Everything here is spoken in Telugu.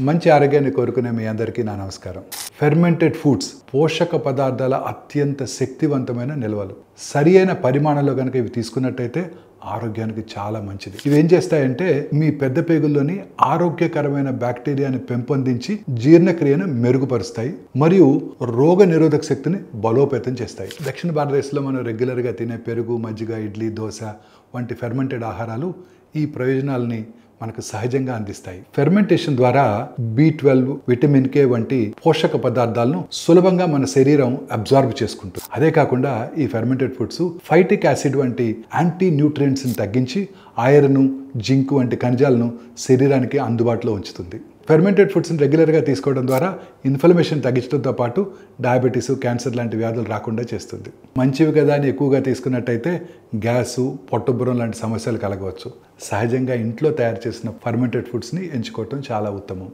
మంచి ఆరోగ్యాన్ని కోరుకునే మీ అందరికీ నా నమస్కారం. ఫెర్మెంటెడ్ ఫుడ్స్ పోషక పదార్థాల అత్యంత శక్తివంతమైన నిల్వలు. సరి అయిన పరిమాణంలో కనుక ఇవి తీసుకున్నట్టయితే ఆరోగ్యానికి చాలా మంచిది. ఇవి ఏం చేస్తాయంటే మీ పెద్ద పేగుల్లోని ఆరోగ్యకరమైన బ్యాక్టీరియాని పెంపొందించి జీర్ణక్రియను మెరుగుపరుస్తాయి మరియు రోగ నిరోధక శక్తిని బలోపేతం చేస్తాయి. దక్షిణ భారతదేశంలో మనం రెగ్యులర్గా తినే పెరుగు, మజ్జిగ, ఇడ్లీ, దోశ వంటి ఫెర్మెంటెడ్ ఆహారాలు ఈ ప్రయోజనాలని మనకు సహజంగా అందిస్తాయి. ఫెర్మెంటేషన్ ద్వారా B12, విటమిన్ K వంటి పోషక పదార్థాలను సులభంగా మన శరీరం అబ్జార్బ్ చేసుకుంటుంది. అదే కాకుండా ఈ ఫెర్మెంటెడ్ ఫుడ్స్ ఫైటిక్ యాసిడ్ వంటి యాంటీ న్యూట్రియంట్స్ని తగ్గించి ఐరన్, జింక్ వంటి ఖనిజాలను శరీరానికి అందుబాటులో ఉంచుతుంది. ఫెర్మెంటెడ్ ఫుడ్స్ని రెగ్యులర్గా తీసుకోవడం ద్వారా ఇన్ఫ్లమేషన్ తగ్గించడంతో పాటు డయాబెటీస్, క్యాన్సర్ లాంటి వ్యాధులు రాకుండా చేస్తుంది. మంచివి కదా అని ఎక్కువగా తీసుకున్నట్టయితే గ్యాసు, పొట్టబురం లాంటి సమస్యలు కలగవచ్చు. సహజంగా ఇంట్లో తయారు చేసిన ఫెర్మెంటెడ్ ఫుడ్స్ని ఎంచుకోవటం చాలా ఉత్తమం.